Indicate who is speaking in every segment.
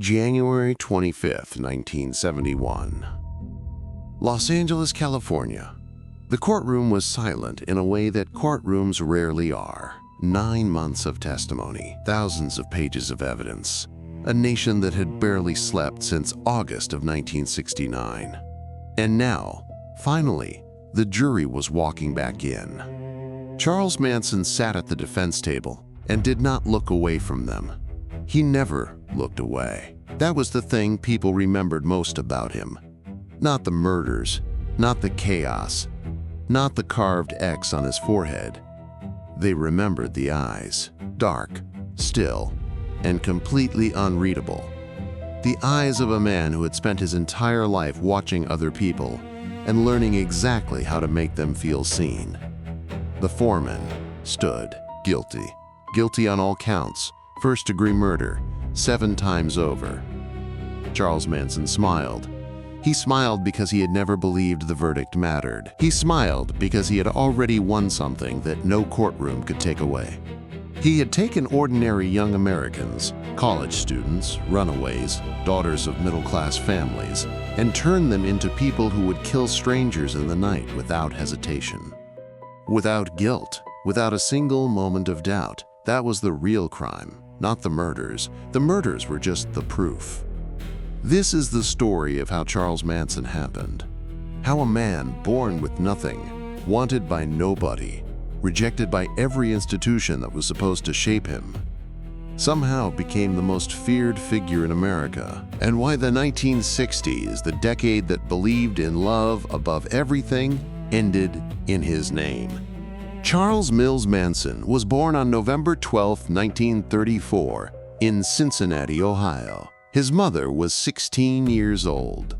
Speaker 1: January 25th, 1971. Los Angeles, California. The courtroom was silent in a way that courtrooms rarely are. 9 months of testimony, thousands of pages of evidence. A nation that had barely slept since August of 1969. And now, finally, the jury was walking back in. Charles Manson sat at the defense table and did not look away from them. He never looked away. That was the thing people remembered most about him. Not the murders, not the chaos, not the carved X on his forehead. They remembered the eyes, dark, still, and completely unreadable. The eyes of a man who had spent his entire life watching other people and learning exactly how to make them feel seen. The foreman stood guilty. Guilty on all counts, first-degree murder, 7 times over. Charles Manson smiled. He smiled because he had never believed the verdict mattered. He smiled because he had already won something that no courtroom could take away. He had taken ordinary young Americans, college students, runaways, daughters of middle-class families, and turned them into people who would kill strangers in the night without hesitation. Without guilt, without a single moment of doubt. That was the real crime, not the murders. The murders were just the proof. This is the story of how Charles Manson happened. How a man born with nothing, wanted by nobody, rejected by every institution that was supposed to shape him, somehow became the most feared figure in America, and why the 1960s, the decade that believed in love above everything, ended in his name. Charles Mills Manson was born on November 12, 1934, in Cincinnati, Ohio. His mother was 16 years old.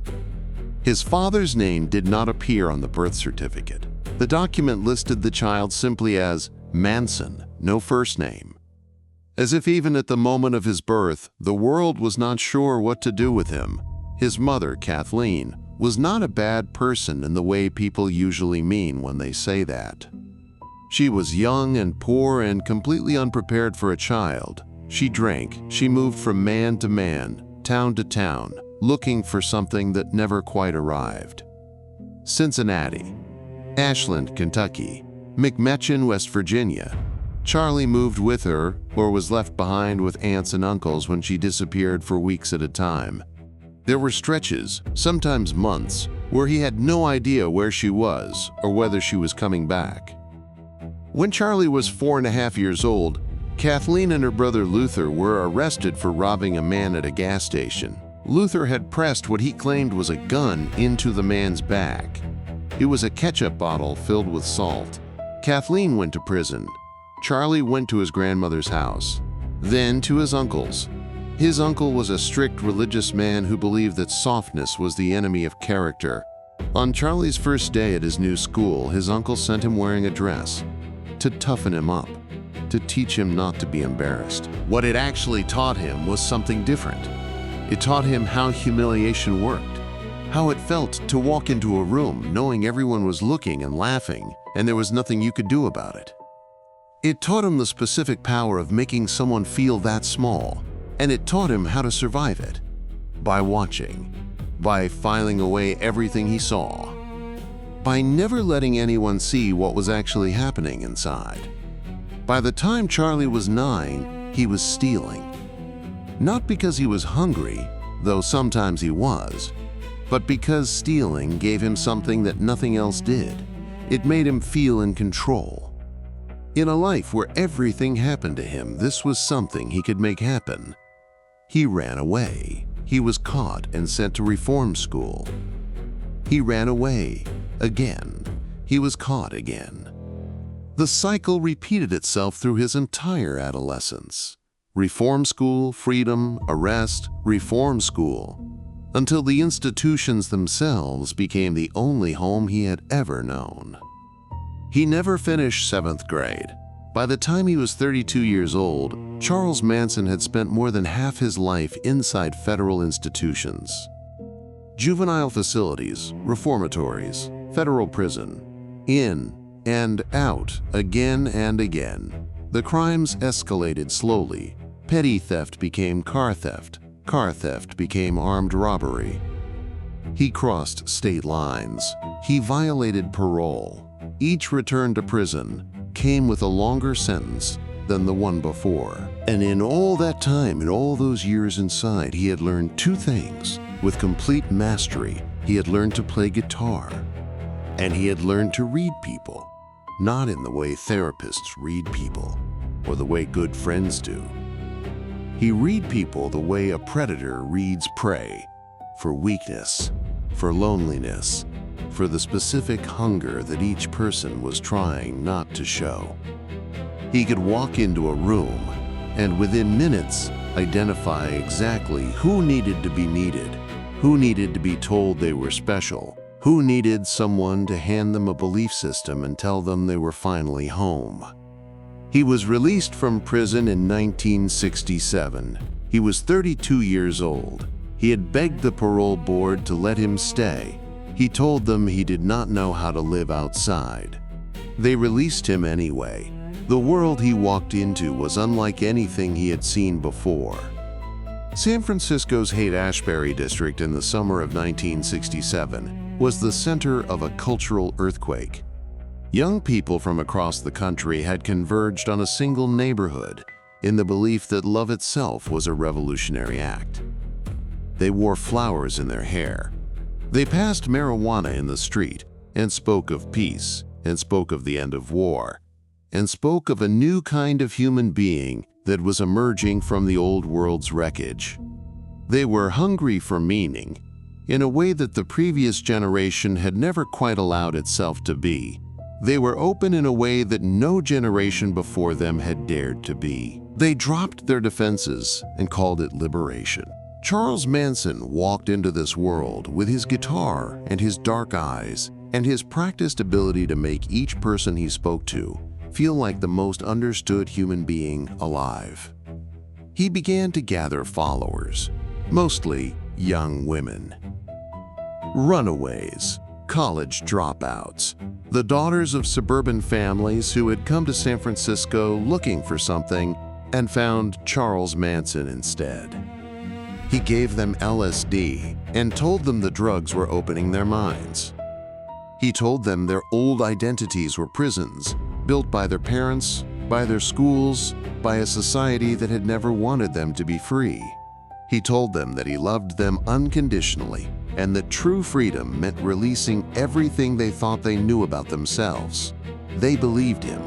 Speaker 1: His father's name did not appear on the birth certificate. The document listed the child simply as Manson, no first name. As if even at the moment of his birth, the world was not sure what to do with him. His mother, Kathleen, was not a bad person in the way people usually mean when they say that. She was young and poor and completely unprepared for a child. She drank, she moved from man to man, town to town, looking for something that never quite arrived. Cincinnati, Ashland, Kentucky, McMechen, West Virginia. Charlie moved with her or was left behind with aunts and uncles when she disappeared for weeks at a time. There were stretches, sometimes months, where he had no idea where she was or whether she was coming back. When Charlie was 4.5 years old, Kathleen and her brother Luther were arrested for robbing a man at a gas station. Luther had pressed what he claimed was a gun into the man's back. It was a ketchup bottle filled with salt. Kathleen went to prison. Charlie went to his grandmother's house, then to his uncle's. His uncle was a strict religious man who believed that softness was the enemy of character. On Charlie's first day at his new school, his uncle sent him wearing a dress to toughen him up, to teach him not to be embarrassed. What it actually taught him was something different. It taught him how humiliation worked, how it felt to walk into a room knowing everyone was looking and laughing, and there was nothing you could do about it. It taught him the specific power of making someone feel that small, and it taught him how to survive it. By watching, by filing away everything he saw, by never letting anyone see what was actually happening inside. By the time Charlie was 9, he was stealing. Not because he was hungry, though sometimes he was, but because stealing gave him something that nothing else did. It made him feel in control. In a life where everything happened to him, this was something he could make happen. He ran away. He was caught and sent to reform school. He ran away. Again. He was caught again. The cycle repeated itself through his entire adolescence. Reform school, freedom, arrest, reform school, until the institutions themselves became the only home he had ever known. He never finished 7th grade. By the time he was 32 years old, Charles Manson had spent more than half his life inside federal institutions. Juvenile facilities, reformatories, federal prison, in and out again and again. The crimes escalated slowly. Petty theft became car theft. car theft became armed robbery. He crossed state lines. He violated parole. Each return to prison came with a longer sentence than the one before. And in all that time, in all those years inside, he had learned two things. With complete mastery, he had learned to play guitar, and he had learned to read people, not in the way therapists read people, or the way good friends do. He read people the way a predator reads prey, for weakness, for loneliness, for the specific hunger that each person was trying not to show. He could walk into a room and within minutes identify exactly who needed to be needed, who needed to be told they were special, who needed someone to hand them a belief system and tell them they were finally home. He was released from prison in 1967. He was 32 years old. He had begged the parole board to let him stay. He told them he did not know how to live outside. They released him anyway. The world he walked into was unlike anything he had seen before. San Francisco's Haight-Ashbury district in the summer of 1967 was the center of a cultural earthquake. Young people from across the country had converged on a single neighborhood in the belief that love itself was a revolutionary act. They wore flowers in their hair. They passed marijuana in the street and spoke of peace, and spoke of the end of war, and spoke of a new kind of human being that was emerging from the old world's wreckage. They were hungry for meaning in a way that the previous generation had never quite allowed itself to be. They were open in a way that no generation before them had dared to be. They dropped their defenses and called it liberation. Charles Manson walked into this world with his guitar and his dark eyes and his practiced ability to make each person he spoke to feel like the most understood human being alive. He began to gather followers, mostly young women. Runaways, college dropouts, the daughters of suburban families who had come to San Francisco looking for something and found Charles Manson instead. He gave them LSD and told them the drugs were opening their minds. He told them their old identities were prisons, built by their parents, by their schools, by a society that had never wanted them to be free. He told them that he loved them unconditionally and that true freedom meant releasing everything they thought they knew about themselves. They believed him,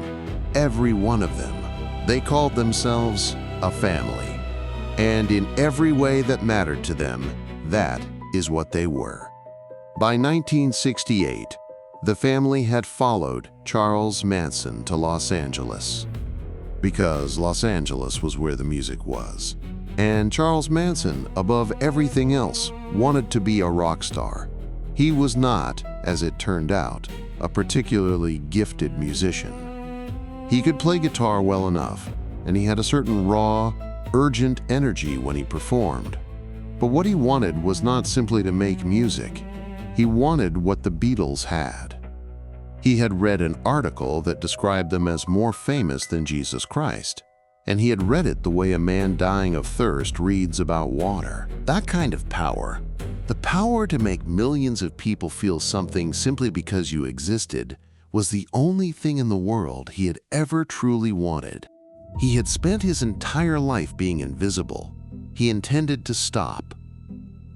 Speaker 1: every one of them. They called themselves a family. And in every way that mattered to them, that is what they were. By 1968, the family had followed Charles Manson to Los Angeles because Los Angeles was where the music was. And Charles Manson, above everything else, wanted to be a rock star. He was not, as it turned out, a particularly gifted musician. He could play guitar well enough, and he had a certain raw, urgent energy when he performed. But what he wanted was not simply to make music. He wanted what the Beatles had. He had read an article that described them as more famous than Jesus Christ, and he had read it the way a man dying of thirst reads about water. That kind of power, the power to make millions of people feel something simply because you existed, was the only thing in the world he had ever truly wanted. He had spent his entire life being invisible. He intended to stop.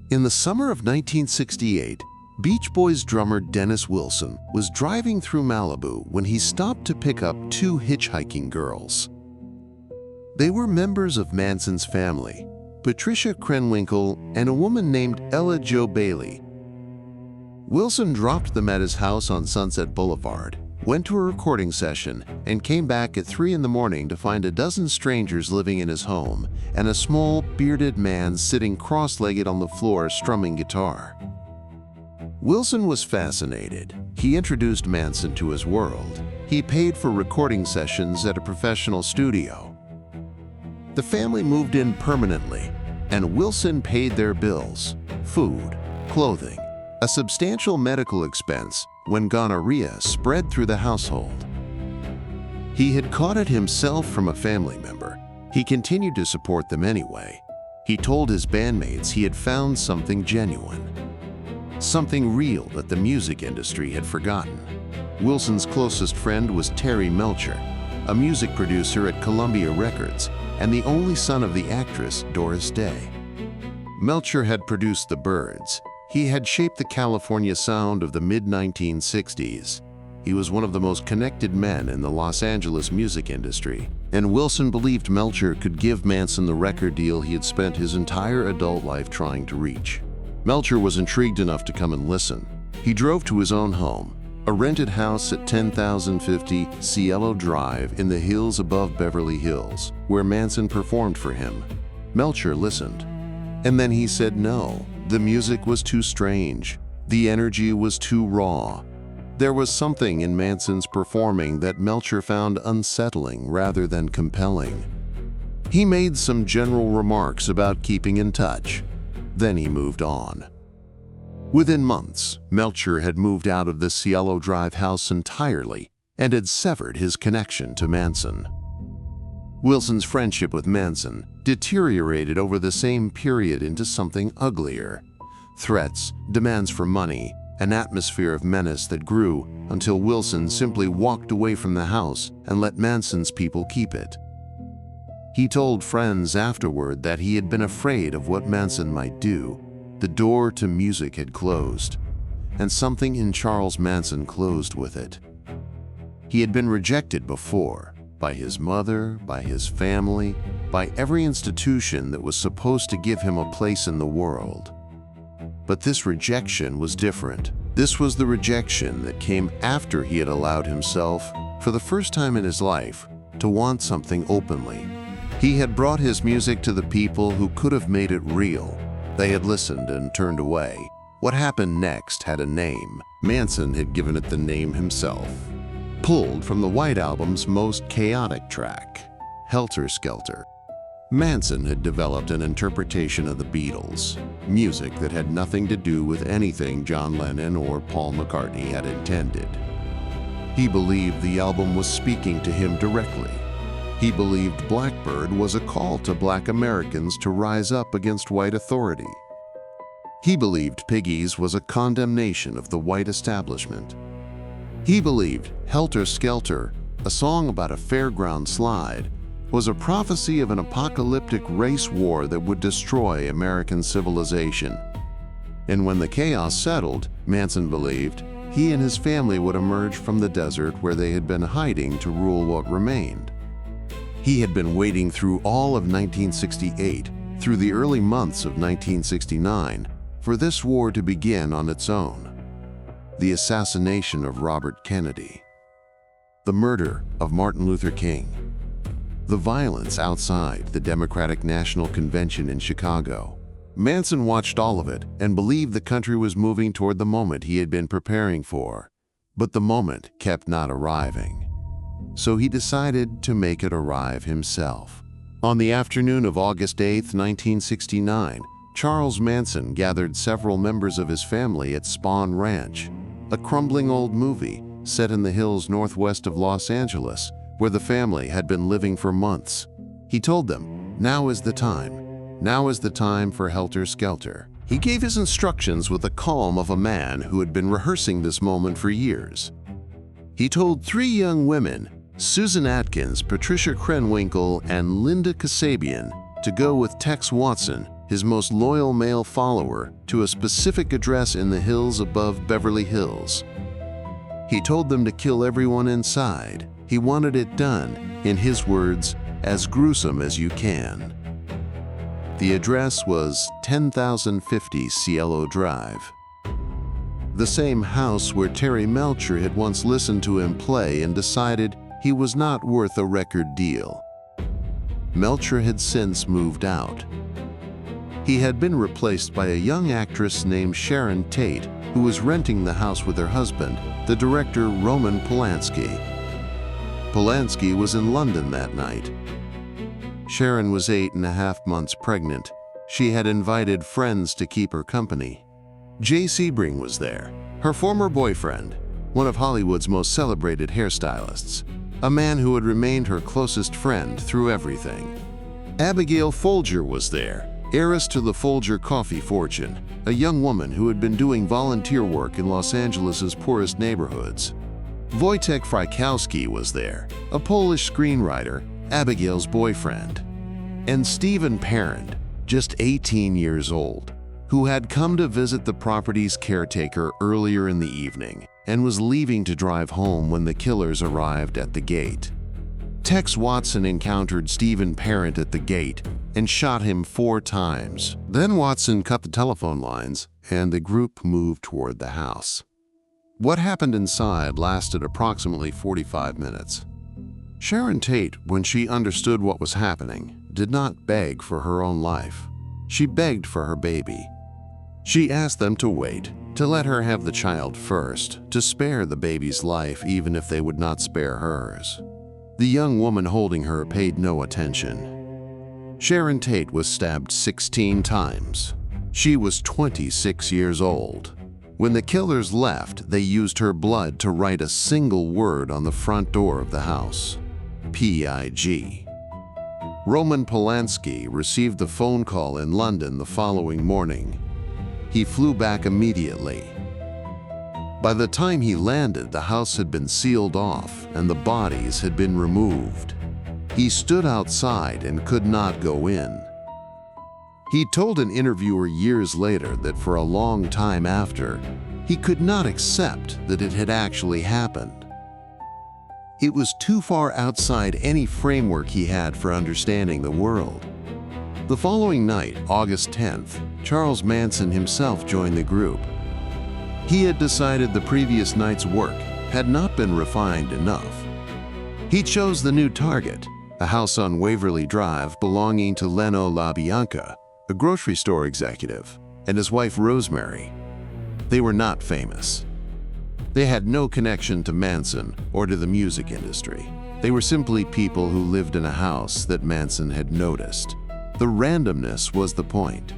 Speaker 1: In the summer of 1968, Beach Boys drummer Dennis Wilson was driving through Malibu when he stopped to pick up two hitchhiking girls. They were members of Manson's family, Patricia Krenwinkel and a woman named Ella Jo Bailey. Wilson dropped them at his house on Sunset Boulevard, went to a recording session, and came back at 3 in the morning to find a dozen strangers living in his home and a small, bearded man sitting cross-legged on the floor strumming guitar. Wilson was fascinated. He introduced Manson to his world. He paid for recording sessions at a professional studio. The family moved in permanently, and Wilson paid their bills, food, clothing, a substantial medical expense when gonorrhea spread through the household. He had caught it himself from a family member. He continued to support them anyway. He told his bandmates he had found something genuine, something real that the music industry had forgotten. Wilson's closest friend was Terry Melcher, a music producer at Columbia Records and the only son of the actress Doris Day. Melcher had produced the Byrds. He had shaped the California sound of the mid-1960s. He was one of the most connected men in the Los Angeles music industry, and Wilson believed Melcher could give Manson the record deal he had spent his entire adult life trying to reach. Melcher was intrigued enough to come and listen. He drove to his own home, a rented house at 10,050 Cielo Drive in the hills above Beverly Hills, where Manson performed for him. Melcher listened, and then he said no. The music was too strange. The energy was too raw. There was something in Manson's performing that Melcher found unsettling rather than compelling. He made some general remarks about keeping in touch. Then he moved on. Within months, Melcher had moved out of the Cielo Drive house entirely and had severed his connection to Manson. Wilson's friendship with Manson deteriorated over the same period into something uglier. Threats, demands for money, an atmosphere of menace that grew until Wilson simply walked away from the house and let Manson's people keep it. He told friends afterward that he had been afraid of what Manson might do. The door to music had closed, and something in Charles Manson closed with it. He had been rejected before, by his mother, by his family, by every institution that was supposed to give him a place in the world. But this rejection was different. This was the rejection that came after he had allowed himself, for the first time in his life, to want something openly. He had brought his music to the people who could have made it real. They had listened and turned away. What happened next had a name. Manson had given it the name himself. Pulled from the White Album's most chaotic track, Helter Skelter. Manson had developed an interpretation of the Beatles, music that had nothing to do with anything John Lennon or Paul McCartney had intended. He believed the album was speaking to him directly. He believed Blackbird was a call to Black Americans to rise up against white authority. He believed Piggies was a condemnation of the white establishment. He believed Helter Skelter, a song about a fairground slide, was a prophecy of an apocalyptic race war that would destroy American civilization. And when the chaos settled, Manson believed he and his family would emerge from the desert where they had been hiding to rule what remained. He had been waiting through all of 1968, through the early months of 1969, for this war to begin on its own. The assassination of Robert Kennedy. The murder of Martin Luther King. The violence outside the Democratic National Convention in Chicago. Manson watched all of it and believed the country was moving toward the moment he had been preparing for. But the moment kept not arriving. So he decided to make it arrive himself. On the afternoon of August 8, 1969, Charles Manson gathered several members of his family at Spahn Ranch, a crumbling old movie set in the hills northwest of Los Angeles, where the family had been living for months. He told them, "Now is the time. Now is the time for Helter Skelter." He gave his instructions with the calm of a man who had been rehearsing this moment for years. He told 3 young women, Susan Atkins, Patricia Krenwinkel, and Linda Kasabian, to go with Tex Watson, his most loyal male follower, to a specific address in the hills above Beverly Hills. He told them to kill everyone inside. He wanted it done, in his words, as gruesome as you can. The address was 10,050 Cielo Drive. The same house where Terry Melcher had once listened to him play and decided he was not worth a record deal. Melcher had since moved out. He had been replaced by a young actress named Sharon Tate, who was renting the house with her husband, the director Roman Polanski. Polanski was in London that night. Sharon was 8.5 months pregnant. She had invited friends to keep her company. Jay Sebring was there, her former boyfriend, one of Hollywood's most celebrated hairstylists, a man who had remained her closest friend through everything. Abigail Folger was there, heiress to the Folger coffee fortune, a young woman who had been doing volunteer work in Los Angeles' poorest neighborhoods. Wojtek Frykowski was there, a Polish screenwriter, Abigail's boyfriend. And Stephen Parent, just 18 years old, who had come to visit the property's caretaker earlier in the evening and was leaving to drive home when the killers arrived at the gate. Tex Watson encountered Stephen Parent at the gate and shot him 4 times. Then Watson cut the telephone lines and the group moved toward the house. What happened inside lasted approximately 45 minutes. Sharon Tate, when she understood what was happening, did not beg for her own life. She begged for her baby. She asked them to wait, to let her have the child first, to spare the baby's life even if they would not spare hers. The young woman holding her paid no attention. Sharon Tate was stabbed 16 times. She was 26 years old. When the killers left, they used her blood to write a single word on the front door of the house: P.I.G. Roman Polanski received the phone call in London the following morning. He flew back immediately. By the time he landed, the house had been sealed off and the bodies had been removed. He stood outside and could not go in. He told an interviewer years later that for a long time after, he could not accept that it had actually happened. It was too far outside any framework he had for understanding the world. The following night, August 10th, Charles Manson himself joined the group. He had decided the previous night's work had not been refined enough. He chose the new target, a house on Waverly Drive belonging to Leno LaBianca, a grocery store executive, and his wife Rosemary. They were not famous. They had no connection to Manson or to the music industry. They were simply people who lived in a house that Manson had noticed. The randomness was the point.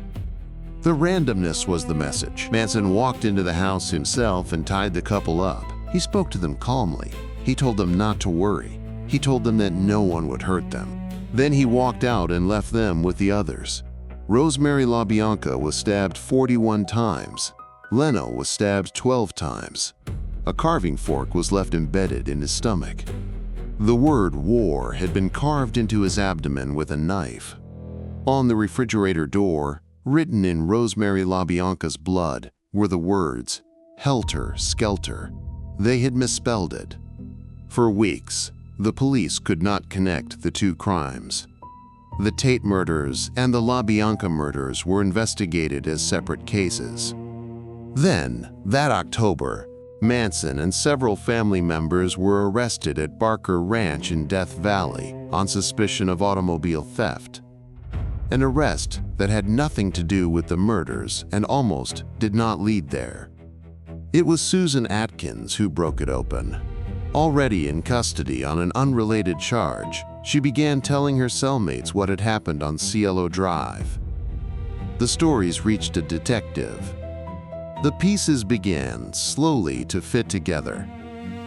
Speaker 1: The randomness was the message. Manson walked into the house himself and tied the couple up. He spoke to them calmly. He told them not to worry. He told them that no one would hurt them. Then he walked out and left them with the others. Rosemary LaBianca was stabbed 41 times. Leno was stabbed 12 times. A carving fork was left embedded in his stomach. The word war had been carved into his abdomen with a knife. On the refrigerator door, written in Rosemary LaBianca's blood, were the words, Helter Skelter. They had misspelled it. For weeks, the police could not connect the two crimes. The Tate murders and the LaBianca murders were investigated as separate cases. Then, that October, Manson and several family members were arrested at Barker Ranch in Death Valley on suspicion of automobile theft. An arrest that had nothing to do with the murders and almost did not lead there. It was Susan Atkins who broke it open. Already in custody on an unrelated charge, she began telling her cellmates what had happened on Cielo Drive. The stories reached a detective. The pieces began slowly to fit together.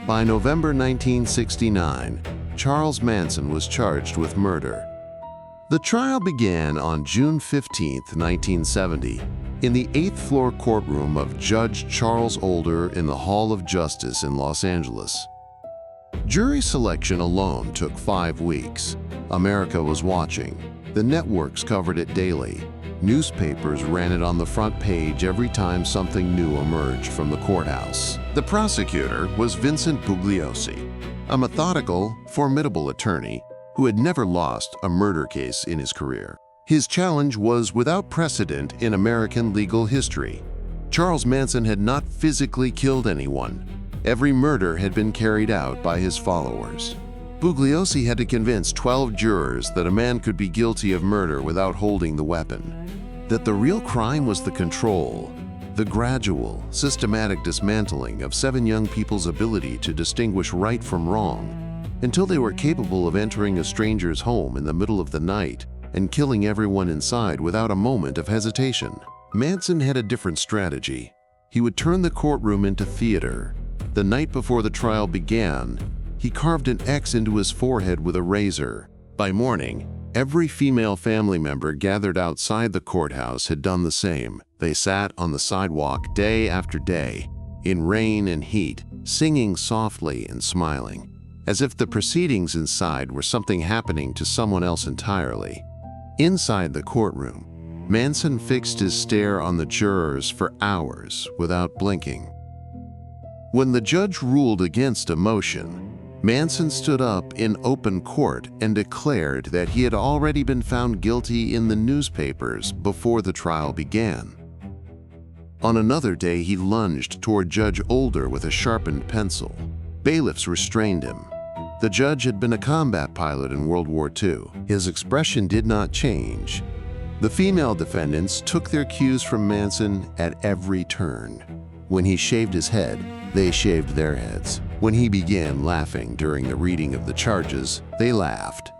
Speaker 1: By November 1969, Charles Manson was charged with murder. The trial began on June 15, 1970, in the 8th floor courtroom of Judge Charles Older in the Hall of Justice in Los Angeles. Jury selection alone took 5 weeks. America was watching. The networks covered it daily. Newspapers ran it on the front page every time something new emerged from the courthouse. The prosecutor was Vincent Bugliosi, a methodical, formidable attorney who had never lost a murder case in his career. His challenge was without precedent in American legal history. Charles Manson had not physically killed anyone. Every murder had been carried out by his followers. Bugliosi had to convince 12 jurors that a man could be guilty of murder without holding the weapon, that the real crime was the control, the gradual, systematic dismantling of 7 young people's ability to distinguish right from wrong, until they were capable of entering a stranger's home in the middle of the night and killing everyone inside without a moment of hesitation. Manson had a different strategy. He would turn the courtroom into theater. The night before the trial began, he carved an X into his forehead with a razor. By morning, Every female family member gathered outside the courthouse had done the same. They sat on the sidewalk day after day, in rain and heat, singing softly and smiling, as if the proceedings inside were something happening to someone else entirely. Inside the courtroom, Manson fixed his stare on the jurors for hours without blinking. When the judge ruled against a motion, Manson stood up in open court and declared that he had already been found guilty in the newspapers before the trial began. On another day, he lunged toward Judge Older with a sharpened pencil. Bailiffs restrained him. The judge had been a combat pilot in World War II. His expression did not change. The female defendants took their cues from Manson at every turn. When he shaved his head, they shaved their heads. When he began laughing during the reading of the charges, they laughed.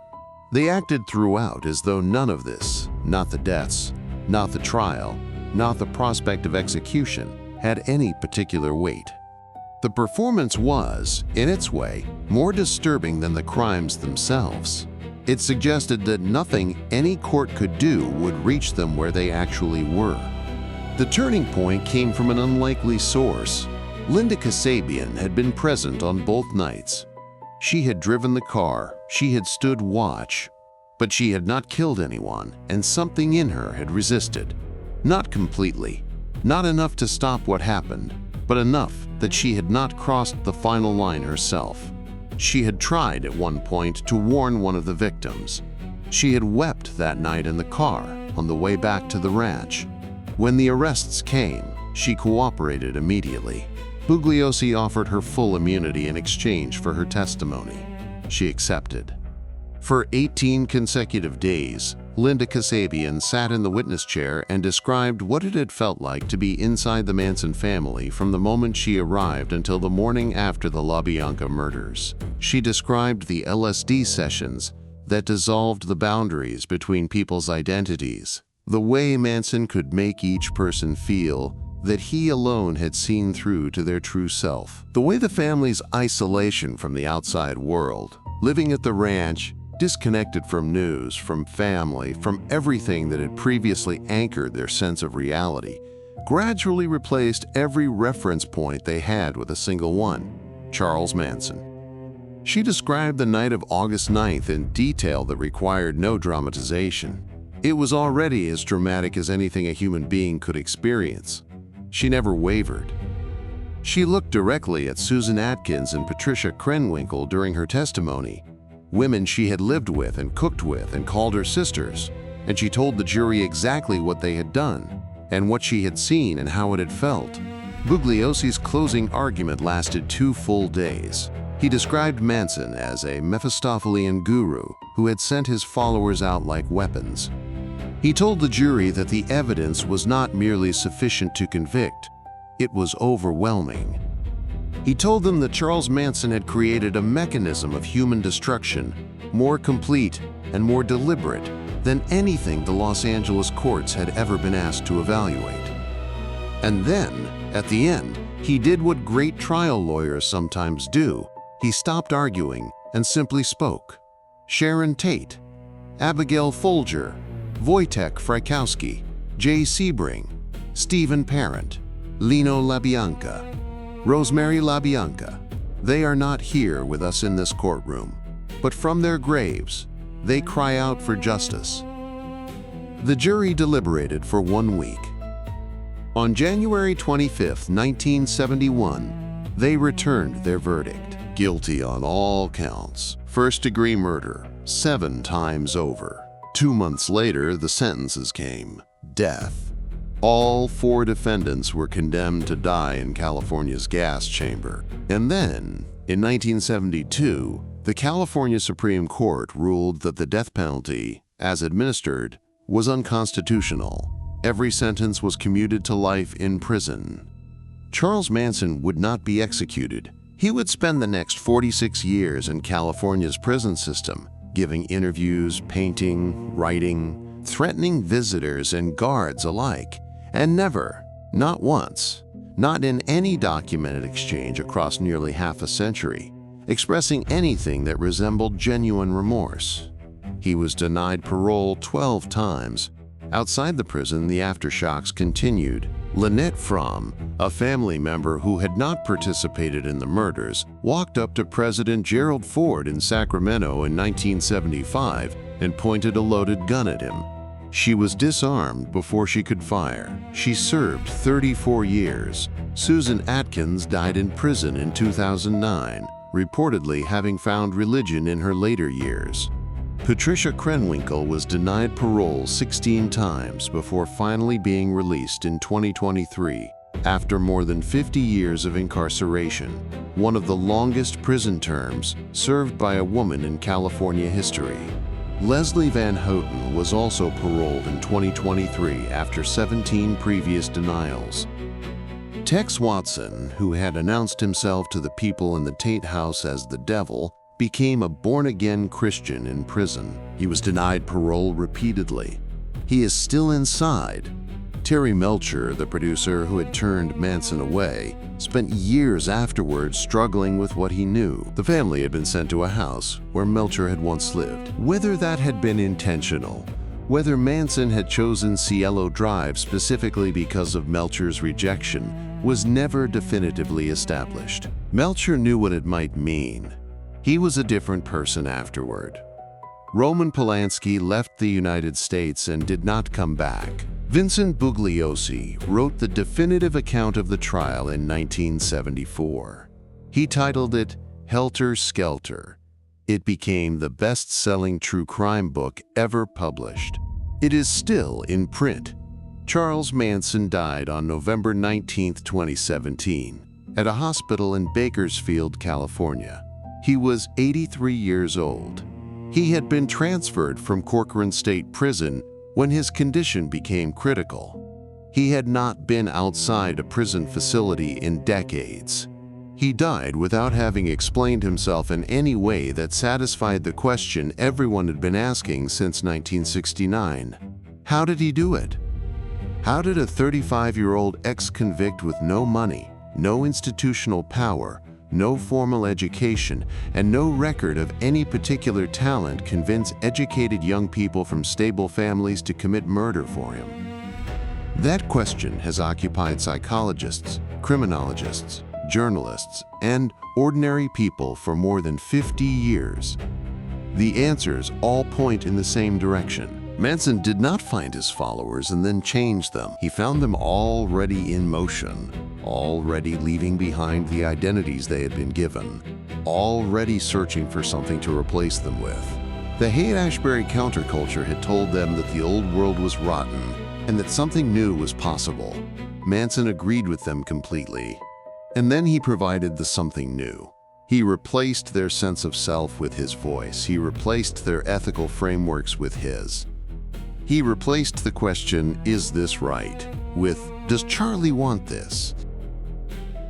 Speaker 1: They acted throughout as though none of this, not the deaths, not the trial, not the prospect of execution, had any particular weight. The performance was, in its way, more disturbing than the crimes themselves. It suggested that nothing any court could do would reach them where they actually were. The turning point came from an unlikely source. Linda Kasabian had been present on both nights. She had driven the car, she had stood watch, but she had not killed anyone, and something in her had resisted. Not completely, not enough to stop what happened, but enough that she had not crossed the final line herself. She had tried at one point to warn one of the victims. She had wept that night in the car on the way back to the ranch. When the arrests came, she cooperated immediately. Bugliosi offered her full immunity in exchange for her testimony. She accepted. For 18 consecutive days, Linda Kasabian sat in the witness chair and described what it had felt like to be inside the Manson family from the moment she arrived until the morning after the LaBianca murders. She described the LSD sessions that dissolved the boundaries between people's identities, the way Manson could make each person feel that he alone had seen through to their true self. The way the family's isolation from the outside world, living at the ranch, disconnected from news, from family, from everything that had previously anchored their sense of reality, gradually replaced every reference point they had with a single one: Charles Manson. She described the night of August 9th in detail that required no dramatization. It was already as dramatic as anything a human being could experience. She never wavered. She looked directly at Susan Atkins and Patricia Krenwinkel during her testimony, women she had lived with and cooked with and called her sisters, and she told the jury exactly what they had done and what she had seen and how it had felt. Bugliosi's closing argument lasted 2 full days. He described Manson as a Mephistophelian guru who had sent his followers out like weapons. He told the jury that the evidence was not merely sufficient to convict, it was overwhelming. He told them that Charles Manson had created a mechanism of human destruction more complete and more deliberate than anything the Los Angeles courts had ever been asked to evaluate. And then, at the end, he did what great trial lawyers sometimes do. He stopped arguing and simply spoke. Sharon Tate, Abigail Folger, Wojtek Frykowski, Jay Sebring, Stephen Parent, Lino LaBianca, Rosemary LaBianca. They are not here with us in this courtroom, but from their graves, they cry out for justice. The jury deliberated for 1 week. On January 25, 1971, they returned their verdict. Guilty on all counts. First-degree murder, 7 times over. 2 months later, the sentences came. Death. All 4 defendants were condemned to die in California's gas chamber. And then, in 1972, the California Supreme Court ruled that the death penalty, as administered, was unconstitutional. Every sentence was commuted to life in prison. Charles Manson would not be executed. He would spend the next 46 years in California's prison system, giving interviews, painting, writing, threatening visitors and guards alike, and never, not once, not in any documented exchange across nearly half a century, expressing anything that resembled genuine remorse. He was denied parole 12 times. Outside the prison, the aftershocks continued. Lynette Fromm, a family member who had not participated in the murders, walked up to President Gerald Ford in Sacramento in 1975 and pointed a loaded gun at him. She was disarmed before she could fire. She served 34 years. Susan Atkins died in prison in 2009, reportedly having found religion in her later years. Patricia Krenwinkel was denied parole 16 times before finally being released in 2023 after more than 50 years of incarceration, one of the longest prison terms served by a woman in California history. Leslie Van Houten was also paroled in 2023 after 17 previous denials. Tex Watson, who had announced himself to the people in the Tate House as the devil, became a born-again Christian in prison. He was denied parole repeatedly. He is still inside. Terry Melcher, the producer who had turned Manson away, spent years afterwards struggling with what he knew. The family had been sent to a house where Melcher had once lived. Whether that had been intentional, whether Manson had chosen Cielo Drive specifically because of Melcher's rejection, was never definitively established. Melcher knew what it might mean. He was a different person afterward. Roman Polanski left the United States and did not come back. Vincent Bugliosi wrote the definitive account of the trial in 1974. He titled it Helter Skelter. It became the best-selling true crime book ever published. It is still in print. Charles Manson died on November 19, 2017, at a hospital in Bakersfield, California. He was 83 years old. He had been transferred from Corcoran State Prison when his condition became critical. He had not been outside a prison facility in decades. He died without having explained himself in any way that satisfied the question everyone had been asking since 1969. How did he do it? How did a 35-year-old ex-convict with no money, no institutional power, no formal education, and no record of any particular talent convince educated young people from stable families to commit murder for him? That question has occupied psychologists, criminologists, journalists, and ordinary people for more than 50 years. The answers all point in the same direction. Manson did not find his followers and then change them. He found them already in motion, already leaving behind the identities they had been given, already searching for something to replace them with. The Haight-Ashbury counterculture had told them that the old world was rotten and that something new was possible. Manson agreed with them completely. And then he provided the something new. He replaced their sense of self with his voice. He replaced their ethical frameworks with his. He replaced the question, "Is this right?" with, "Does Charlie want this?"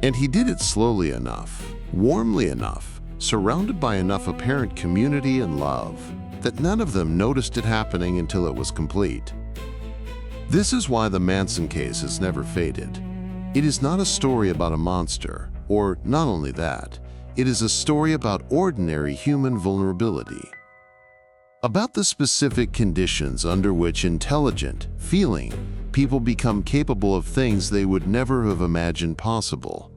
Speaker 1: And he did it slowly enough, warmly enough, surrounded by enough apparent community and love, that none of them noticed it happening until it was complete. This is why the Manson case has never faded. It is not a story about a monster, or not only that, it is a story about ordinary human vulnerability. About the specific conditions under which intelligent, feeling people become capable of things they would never have imagined possible.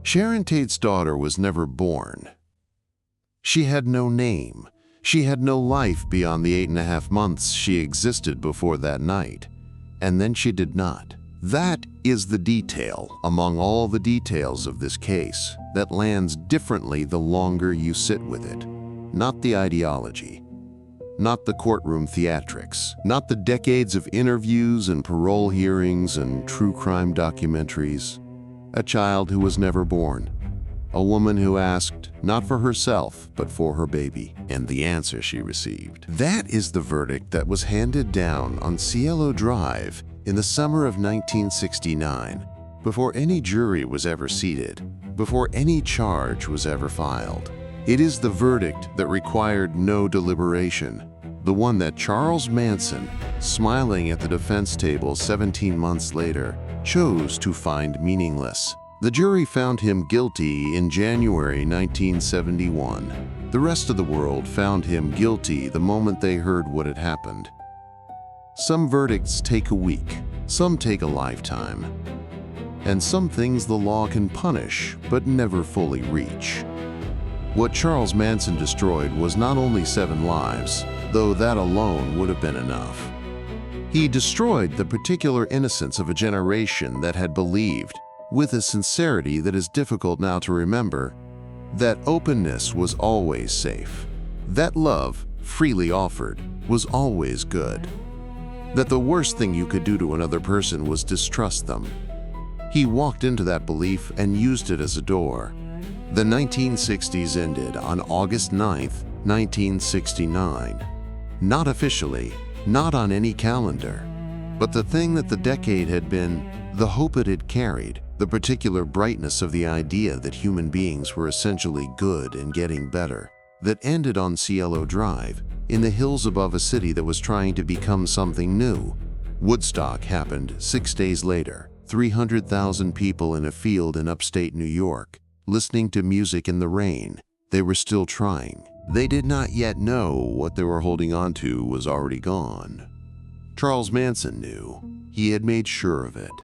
Speaker 1: Sharon Tate's daughter was never born. She had no name. She had no life beyond the 8.5 months she existed before that night. And then she did not. That is the detail among all the details of this case that lands differently the longer you sit with it. Not the ideology. Not the courtroom theatrics, not the decades of interviews and parole hearings and true crime documentaries. A child who was never born. A woman who asked, not for herself, but for her baby, and the answer she received. That is the verdict that was handed down on Cielo Drive in the summer of 1969, before any jury was ever seated, before any charge was ever filed. It is the verdict that required no deliberation, the one that Charles Manson, smiling at the defense table 17 months later, chose to find meaningless. The jury found him guilty in January 1971. The rest of the world found him guilty the moment they heard what had happened. Some verdicts take a week, some take a lifetime, and some things the law can punish but never fully reach. What Charles Manson destroyed was not only 7 lives, though that alone would have been enough. He destroyed the particular innocence of a generation that had believed, with a sincerity that is difficult now to remember, that openness was always safe, that love, freely offered, was always good, that the worst thing you could do to another person was distrust them. He walked into that belief and used it as a door. The 1960s ended on August 9, 1969. Not officially, not on any calendar, but the thing that the decade had been, the hope it had carried, the particular brightness of the idea that human beings were essentially good and getting better, that ended on Cielo Drive, in the hills above a city that was trying to become something new. Woodstock happened 6 days later, 300,000 people in a field in upstate New York, listening to music in the rain. They were still trying. They did not yet know what they were holding on to was already gone. Charles Manson knew. He had made sure of it.